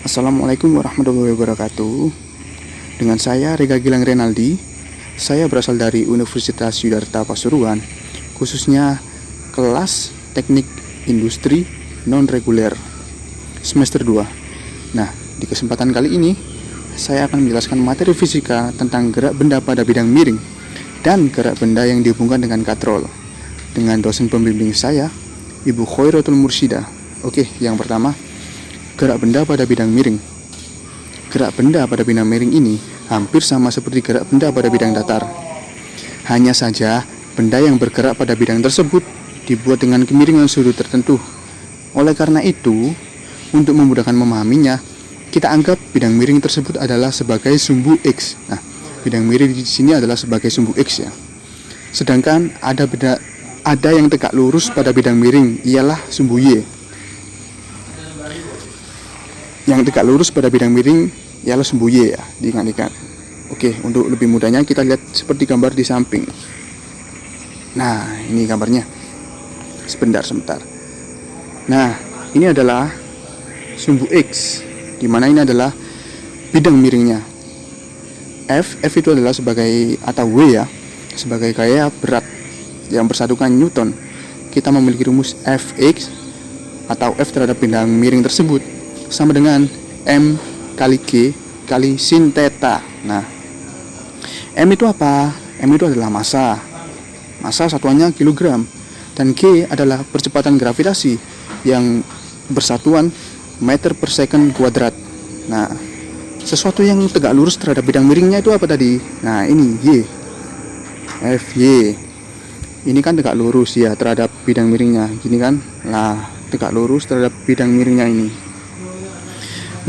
Assalamualaikum warahmatullahi wabarakatuh. Dengan saya Rega Gilang Renaldi. Saya berasal dari Universitas Yudharta Pasuruan, khususnya kelas Teknik Industri Non-Reguler semester 2. Nah, di kesempatan kali ini saya akan menjelaskan materi fisika tentang gerak benda pada bidang miring dan gerak benda yang dihubungkan dengan katrol dengan dosen pembimbing saya, Ibu Khoiratul Mursyida. Oke, yang pertama, gerak benda pada bidang miring. Gerak benda pada bidang miring ini hampir sama seperti gerak benda pada bidang datar. Hanya saja, benda yang bergerak pada bidang tersebut dibuat dengan kemiringan sudut tertentu. Oleh karena itu, untuk memudahkan memahaminya, kita anggap bidang miring tersebut adalah sebagai sumbu X. Nah, bidang miring di sini adalah sebagai sumbu X ya. Sedangkan ada yang tegak lurus pada bidang miring, ialah sumbu Y. Yang tegak lurus pada bidang miring ialah sumbu Y ya, diingat-ingat. Oke, untuk lebih mudahnya kita lihat seperti gambar di samping. Nah, ini gambarnya. Sebentar. Nah, ini adalah sumbu X, di mana ini adalah bidang miringnya. F itu adalah sebagai, atau W ya, sebagai gaya berat yang bersatukan Newton. Kita memiliki rumus Fx atau F terhadap bidang miring tersebut sama dengan M kali G kali sin theta. Nah, M itu apa? M itu adalah massa. Massa satuannya kilogram. Dan G adalah percepatan gravitasi yang bersatuan meter per second kuadrat. Nah, sesuatu yang tegak lurus terhadap bidang miringnya itu apa tadi? Nah, ini Y. Fy. Ini kan tegak lurus ya terhadap bidang miringnya. Gini kan? Lah, tegak lurus terhadap bidang miringnya ini.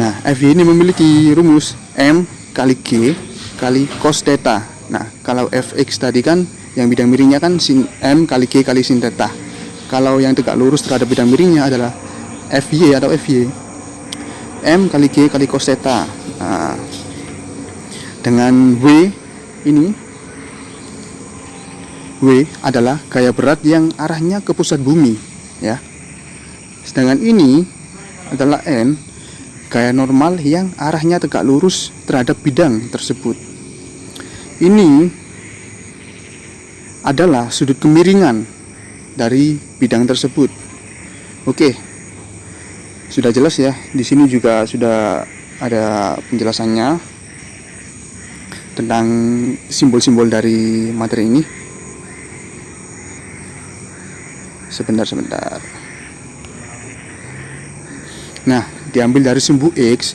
Nah, Fy ini memiliki rumus M kali G kali cos theta. Nah, kalau Fx tadi kan yang bidang miringnya kan sin M kali G kali sin theta. Kalau yang tegak lurus terhadap bidang miringnya adalah Fy atau Fy M kali G kali cos theta. Nah, dengan W ini, W adalah gaya berat yang arahnya ke pusat bumi ya. Sedangkan ini adalah N, gaya normal yang arahnya tegak lurus terhadap bidang tersebut. Ini adalah sudut kemiringan dari bidang tersebut. Oke, sudah jelas ya. Di sini juga sudah ada penjelasannya tentang simbol-simbol dari materi ini. Sebentar. Nah, diambil dari sumbu X,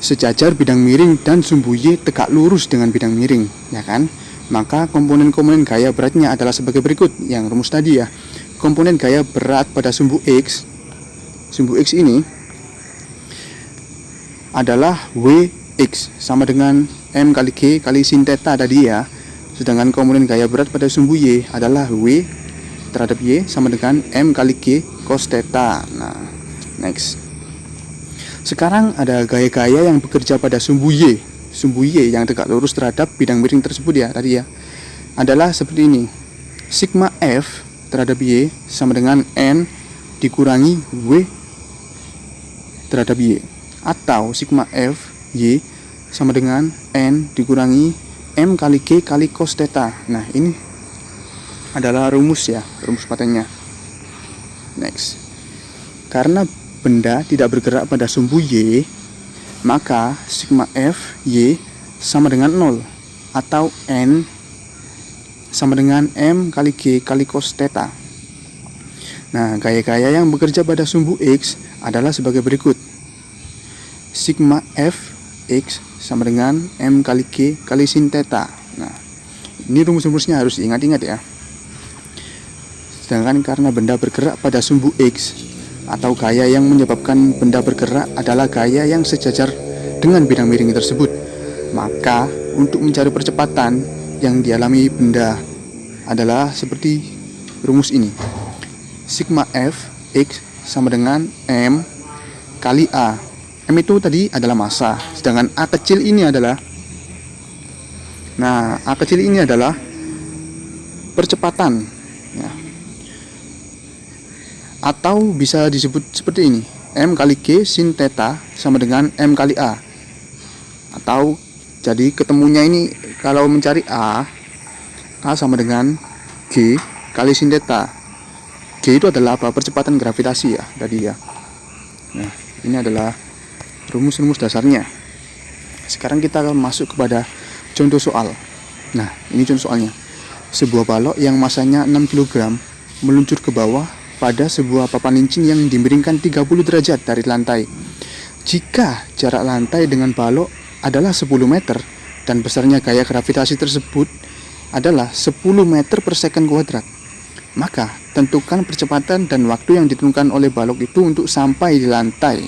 sejajar bidang miring dan sumbu Y tegak lurus dengan bidang miring, ya kan? Maka komponen-komponen gaya beratnya adalah sebagai berikut, yang rumus tadi ya. Komponen gaya berat pada sumbu X ini adalah Wx sama dengan M kali G kali sin theta tadi ya. Sedangkan komponen gaya berat pada sumbu Y adalah W terhadap Y sama dengan M kali G cos theta. Nah, next. Sekarang ada gaya-gaya yang bekerja pada sumbu Y. Sumbu Y yang tegak lurus terhadap bidang miring tersebut ya tadi ya. Adalah seperti ini. Sigma F terhadap Y sama dengan N dikurangi W terhadap Y. Atau sigma F Y sama dengan N dikurangi M kali G kali cos theta. Nah, ini adalah rumus ya, rumus patennya. Next. Karena benda tidak bergerak pada sumbu Y, maka sigma F Y sama dengan 0 atau N sama dengan M kali G kali cos theta. Nah, gaya-gaya yang bekerja pada sumbu X adalah sebagai berikut. Sigma F X sama dengan M kali G kali sin theta. Nah, ini rumus-rumusnya harus diingat-ingat ya. Sedangkan karena benda bergerak pada sumbu X, atau gaya yang menyebabkan benda bergerak adalah gaya yang sejajar dengan bidang miring tersebut, maka untuk mencari percepatan yang dialami benda adalah seperti rumus ini. Sigma F X sama dengan M kali A. M itu tadi adalah massa, sedangkan A kecil ini adalah percepatan ya. Atau bisa disebut seperti ini, M kali G sin theta sama dengan M kali A. Atau jadi ketemunya ini kalau mencari A sama dengan G kali sin theta. G itu adalah apa? Percepatan gravitasi ya tadi ya. Nah, ini adalah rumus-rumus dasarnya. Sekarang kita akan masuk kepada contoh soal. Nah, ini contoh soalnya. Sebuah balok yang masanya 6 kg meluncur ke bawah pada sebuah papan lincin yang dimiringkan 30 derajat dari lantai. Jika jarak lantai dengan balok adalah 10 meter dan besarnya gaya gravitasi tersebut adalah 10 meter per second kuadrat, maka tentukan percepatan dan waktu yang ditentukan oleh balok itu untuk sampai di lantai.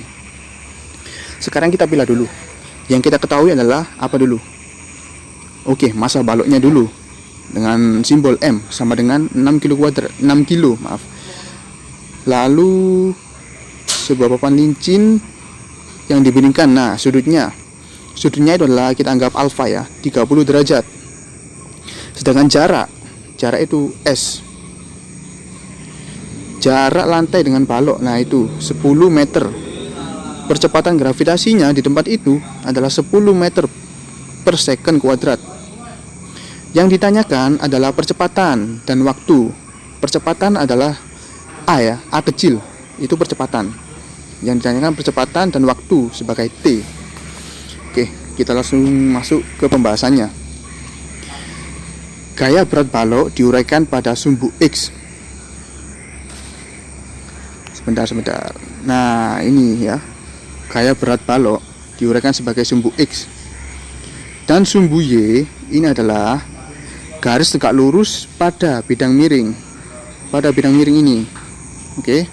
Sekarang kita pilih dulu. Yang kita ketahui adalah apa dulu? Oke, massa baloknya dulu. Dengan simbol M sama dengan 6 kilo kuadrat, 6 kilo, maaf. Lalu sebuah papan lincin yang dimiringkan. Nah, sudutnya itu adalah kita anggap alfa ya, 30 derajat. Sedangkan jarak itu S. Jarak lantai dengan balok, nah itu 10 meter. Percepatan gravitasinya di tempat itu adalah 10 meter per second kuadrat. Yang ditanyakan adalah percepatan dan waktu. Percepatan adalah A ya, A kecil, itu percepatan. Yang ditanyakan percepatan dan waktu sebagai T. Oke, kita langsung masuk ke pembahasannya. Gaya berat balok diuraikan pada sumbu X. Sebentar. Nah, ini ya. Gaya berat balok diuraikan sebagai sumbu X. Dan sumbu Y ini adalah garis tegak lurus pada bidang miring. Pada bidang miring ini. Oke.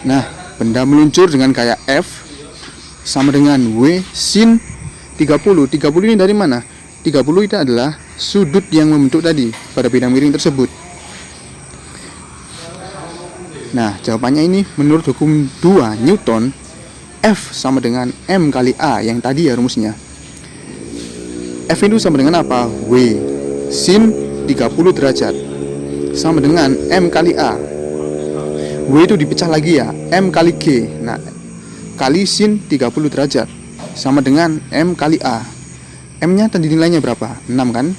Nah, benda meluncur dengan gaya F sama dengan W sin 30. 30 ini dari mana? 30 itu adalah sudut yang membentuk tadi pada bidang miring tersebut. Nah, jawabannya ini menurut hukum 2 Newton, F sama dengan M kali A yang tadi ya rumusnya. F itu sama dengan apa? W sin 30 derajat sama dengan M kali A. W itu dipecah lagi ya, M kali G. Nah, kali sin 30 derajat sama dengan M kali A. M-nya tadi nilainya berapa? 6 kan?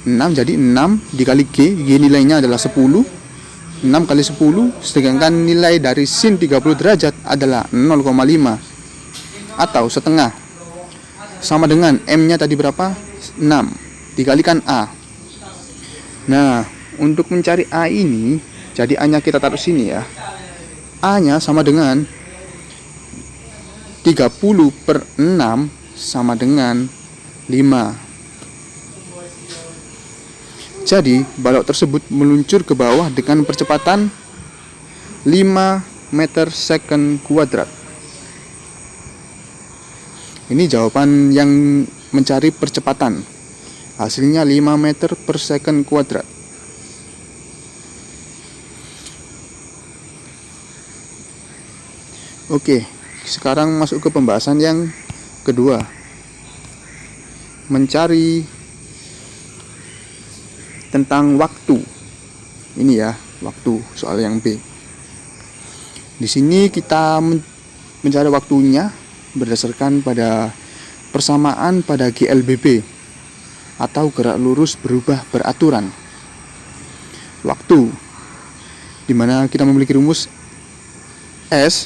6, jadi 6 dikali G. G nilainya adalah 10. 6 kali 10, sedangkan nilai dari sin 30 derajat adalah 0,5 atau setengah. Sama dengan M-nya tadi berapa? 6 dikalikan A. Nah, untuk mencari A ini, jadi A-nya kita taruh sini ya. A-nya sama dengan 30 per 6 sama dengan 5. Jadi, balok tersebut meluncur ke bawah dengan percepatan 5 meter second kuadrat. Ini jawaban yang mencari percepatan. Hasilnya 5 meter per second kuadrat. Oke, sekarang masuk ke pembahasan yang kedua. Mencari tentang waktu. Ini ya, waktu soal yang B. Di sini kita mencari waktunya berdasarkan pada persamaan pada GLBB atau gerak lurus berubah beraturan. Waktu di mana kita memiliki rumus S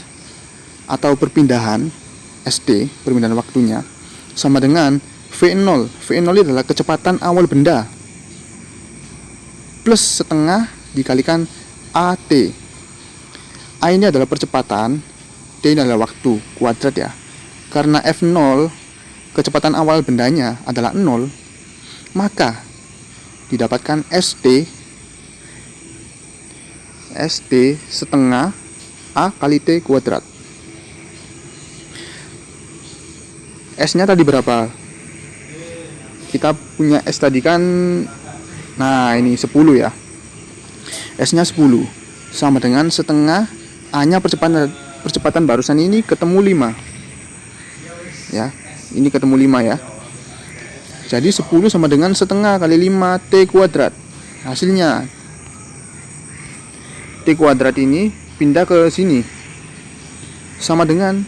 atau perpindahan ST, perpindahan waktunya sama dengan V0. V0 adalah kecepatan awal benda plus setengah dikalikan AT. A ini adalah percepatan, T ini adalah waktu kuadrat ya. Karena F0 kecepatan awal bendanya adalah 0, maka didapatkan ST setengah A kali T kuadrat. S-nya tadi berapa? Kita punya S tadi kan, nah ini 10 ya. S-nya 10 sama dengan setengah A-nya percepatan barusan ini ketemu 5. Ya, ini ketemu 5 ya. Jadi 10 sama dengan setengah kali 5 T kuadrat. Hasilnya T kuadrat ini pindah ke sini, sama dengan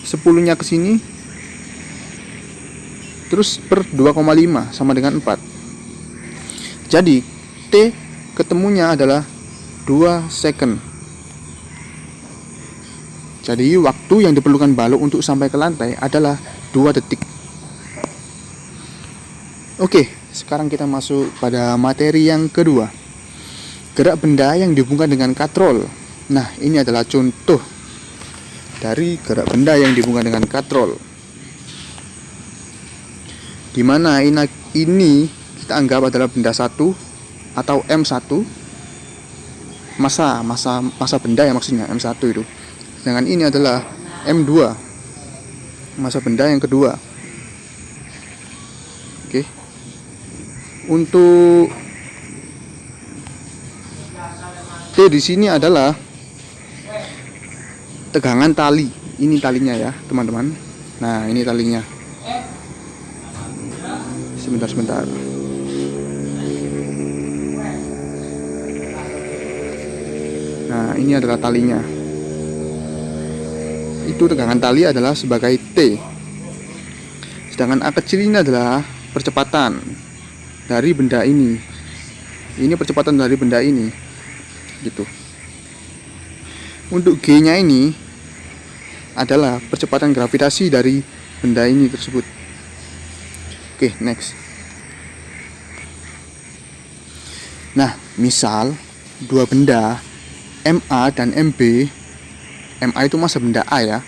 10-nya ke sini, terus per 2,5 sama dengan 4. Jadi T ketemunya adalah 2 second. Jadi waktu yang diperlukan balok untuk sampai ke lantai adalah 2 detik. Oke, sekarang kita masuk pada materi yang kedua. Gerak benda yang dihubungkan dengan katrol. Nah, ini adalah contoh dari gerak benda yang dihubungkan dengan katrol, dimana ini kita anggap adalah benda 1 atau M1, masa benda ya, maksudnya M1 itu. Sedangkan ini adalah M2, masa benda yang kedua. Oke. Untuk T di sini adalah tegangan tali. Ini talinya ya, teman-teman. Nah, ini talinya. Sebentar. Nah, ini adalah talinya. Itu tegangan tali adalah sebagai T. Sedangkan A kecil ini adalah percepatan dari benda ini. Ini percepatan dari benda ini. Gitu. Untuk G-nya ini adalah percepatan gravitasi dari benda ini tersebut. Oke, next. Nah, misal dua benda MA dan MB. MA itu masa benda A ya.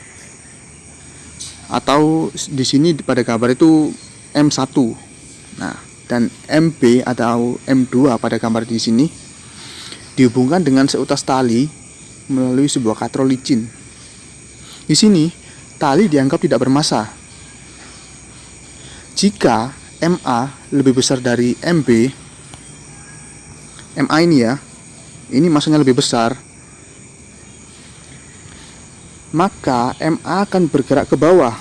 Atau di sini pada gambar itu M1. Nah, dan MB atau M2 pada gambar di sini dihubungkan dengan seutas tali melalui sebuah katrol licin. Di sini tali dianggap tidak bermasa. Jika MA lebih besar dari MB, MA ini ya, ini masanya lebih besar, maka MA akan bergerak ke bawah.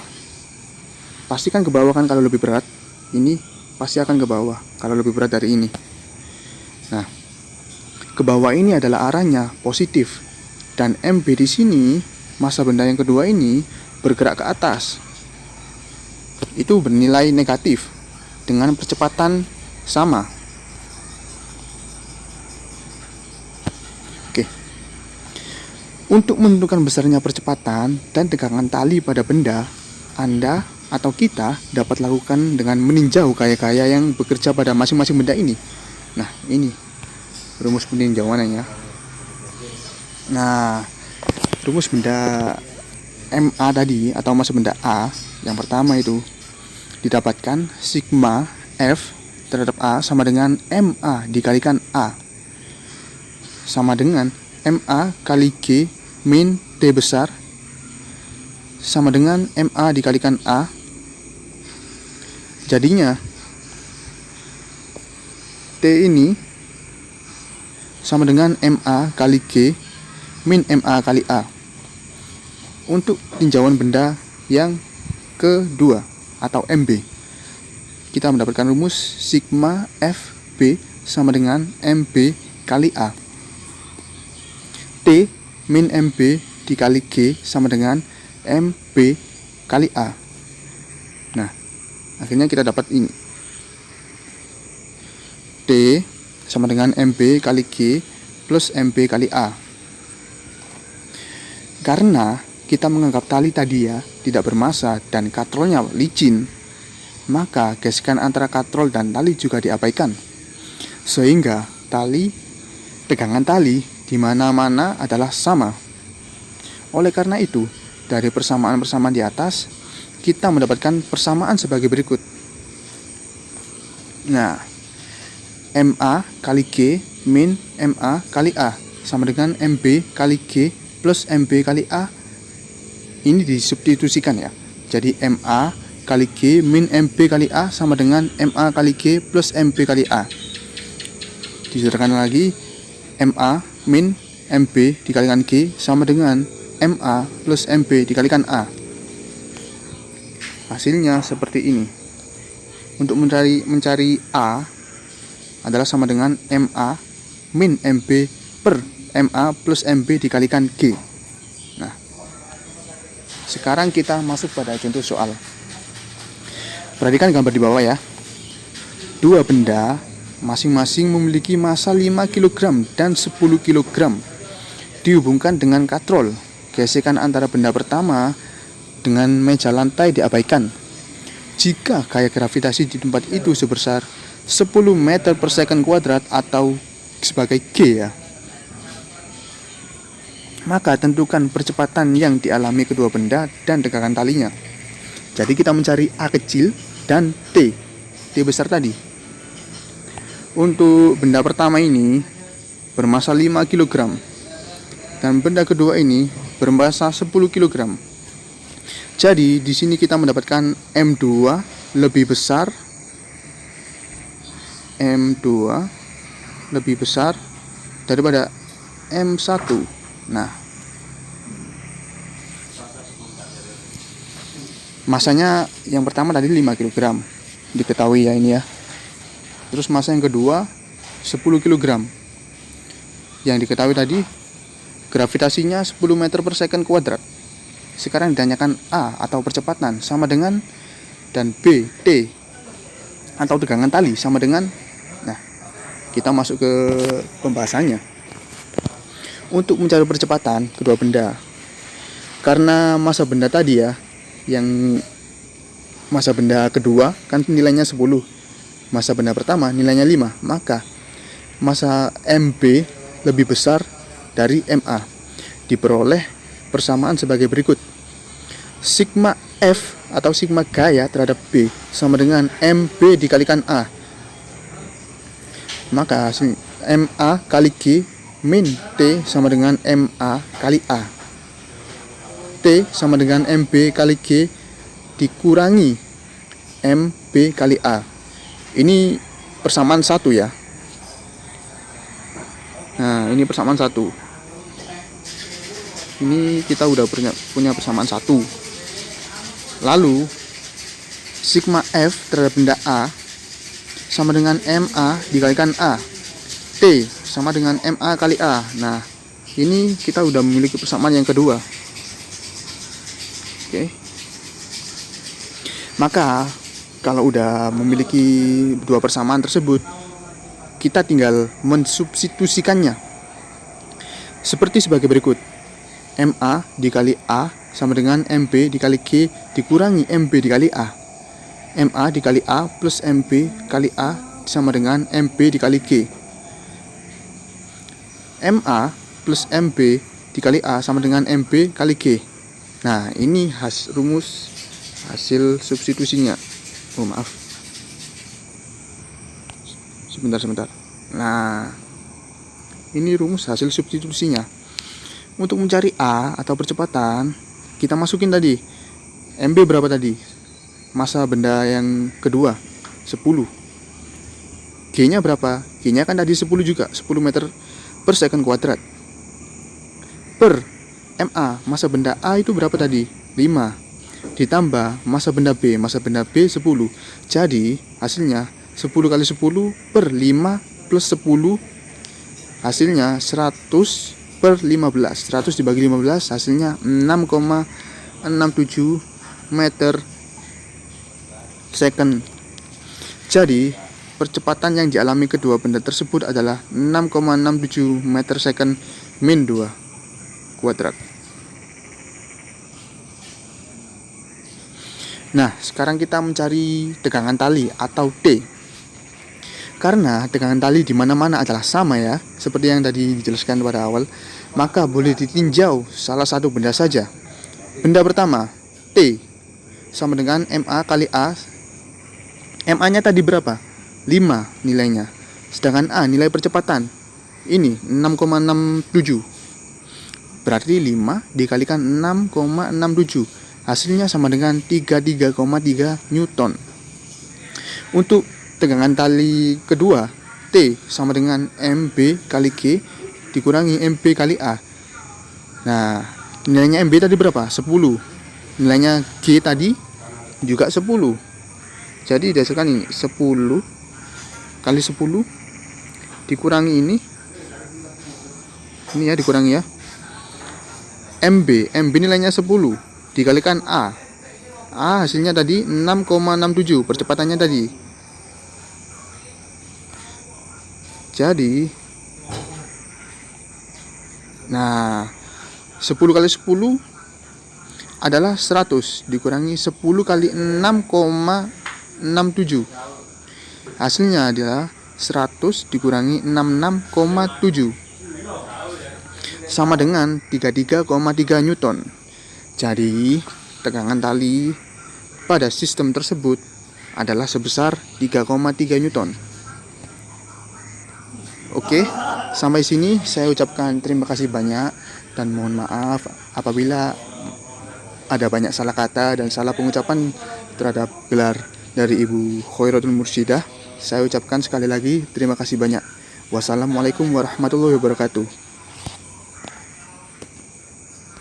Pasti kan ke bawah kan kalau lebih berat. Ini pasti akan ke bawah kalau lebih berat dari ini. Nah, ke bawah ini adalah arahnya positif, dan MB di sini, masa benda yang kedua ini, bergerak ke atas. Itu bernilai negatif dengan percepatan sama. Oke. Untuk menentukan besarnya percepatan dan tegangan tali pada benda, Anda atau kita dapat lakukan dengan meninjau gaya-gaya yang bekerja pada masing-masing benda ini. Nah, ini rumus peninjauannya. Nah, rumus benda MA tadi atau masa benda A yang pertama itu didapatkan sigma F terhadap A sama dengan MA dikalikan A sama dengan MA kali G min T besar sama dengan MA dikalikan A. Jadinya T ini sama dengan MA kali G min MA kali A untuk tinjauan benda yang kedua atau MB. Kita mendapatkan rumus sigma FB sama dengan MB kali A. T min MB dikali G sama dengan MB kali A. Nah, akhirnya kita dapat ini. T sama dengan MB kali G plus MB kali A. Karena kita menganggap tali tadi ya tidak bermasa dan katrolnya licin, maka gesekan antara katrol dan tali juga diabaikan. Sehingga tegangan tali di mana-mana adalah sama. Oleh karena itu, dari persamaan-persamaan di atas, kita mendapatkan persamaan sebagai berikut. Nah, MA kali G min MA kali A sama dengan MB kali G plus MB kali A. Ini disubstitusikan ya. Jadi MA kali G min MB kali A sama dengan MA kali G plus MB kali A. Disederhanakan lagi, MA min MB dikalikan G sama dengan MA plus MB dikalikan A. Hasilnya seperti ini. Untuk mencari A adalah sama dengan MA min MB per MA plus MB dikalikan G. Nah, sekarang kita masuk pada contoh soal. Perhatikan gambar di bawah ya. Dua benda masing-masing memiliki massa 5 kg dan 10 kg. Dihubungkan dengan katrol. Gesekan antara benda pertama dengan meja lantai diabaikan. Jika gaya gravitasi di tempat itu sebesar 10 meter per second kuadrat atau sebagai G ya, maka tentukan percepatan yang dialami kedua benda dan tegangan talinya. Jadi kita mencari A kecil dan T besar tadi. Untuk benda pertama ini bermassa 5 kg dan benda kedua ini bermassa 10 kg. Jadi di sini kita mendapatkan M2 lebih besar daripada M1. Nah, masanya yang pertama tadi 5 kg. Diketahui ya ini ya. Terus massa yang kedua 10 kg. Yang diketahui tadi gravitasinya 10 meter per second kuadrat. Sekarang ditanyakan A atau percepatan sama dengan, dan B, T atau tegangan tali sama dengan. Nah, kita masuk ke pembahasannya. Untuk mencari percepatan kedua benda, karena massa benda tadi ya, yang massa benda kedua kan nilainya 10, massa benda pertama nilainya 5, maka massa MB lebih besar dari MA. Diperoleh persamaan sebagai berikut. Sigma F atau sigma gaya terhadap B sama dengan MB dikalikan A. Maka MA kali G min T sama dengan MA kali A. T sama dengan MB kali G dikurangi MB kali A. Ini persamaan 1 ya. Nah, ini persamaan 1. Ini kita udah punya persamaan 1. Lalu sigma F terhadap benda A sama dengan MA dikalikan A. T sama dengan MA kali A. Nah, ini kita udah memiliki persamaan yang kedua. Oke. Maka kalau udah memiliki dua persamaan tersebut, kita tinggal mensubstitusikannya seperti sebagai berikut. MA dikali A sama dengan MB dikali G dikurangi MB dikali A. MA dikali A plus MB kali A sama dengan MB dikali G. MA plus MB dikali A sama dengan MB kali G. Nah, ini rumus hasil substitusinya. Oh, maaf. Sebentar. Nah, ini rumus hasil substitusinya. Untuk mencari A atau percepatan, kita masukin tadi MB berapa tadi? Massa benda yang kedua 10. G-nya berapa? G-nya kan tadi 10 juga, 10 meter per second kuadrat. Per MA, massa benda A itu berapa tadi? 5. Ditambah massa benda B 10. Jadi hasilnya 10 kali 10 per 5 plus 10, hasilnya 100 per 15. 100 dibagi 15 hasilnya 6,67 meter second. Jadi percepatan yang dialami kedua benda tersebut adalah 6,67 meter second min 2 kuadrat. Nah, sekarang kita mencari tegangan tali atau T. Karena tegangan tali di mana-mana adalah sama ya, seperti yang tadi dijelaskan pada awal, maka boleh ditinjau salah satu benda saja. Benda pertama, T sama dengan MA kali A. MA-nya tadi berapa? 5 nilainya. Sedangkan A nilai percepatan ini 6,67. Berarti 5 dikalikan 6,67. Hasilnya sama dengan 33,3 Newton. Untuk tegangan tali kedua, T sama dengan MB kali G dikurangi MB kali A. Nah, nilainya MB tadi berapa? 10. Nilainya G tadi juga 10. Jadi dihasilkan ini 10 kali 10 dikurangi ini Ini ya dikurangi ya. MB nilainya 10 dikalikan A. Hasilnya tadi 6,67 percepatannya tadi. Jadi nah 10 kali 10 adalah 100 dikurangi 10 kali 6,67. Hasilnya adalah 100 dikurangi 66,7 sama dengan 33,3 Newton. Jadi tegangan tali pada sistem tersebut adalah sebesar 3,3 Newton. Oke, sampai sini saya ucapkan terima kasih banyak dan mohon maaf apabila ada banyak salah kata dan salah pengucapan terhadap gelar dari Ibu Khoiratul Mursyidah. Saya ucapkan sekali lagi terima kasih banyak. Wassalamualaikum warahmatullahi wabarakatuh.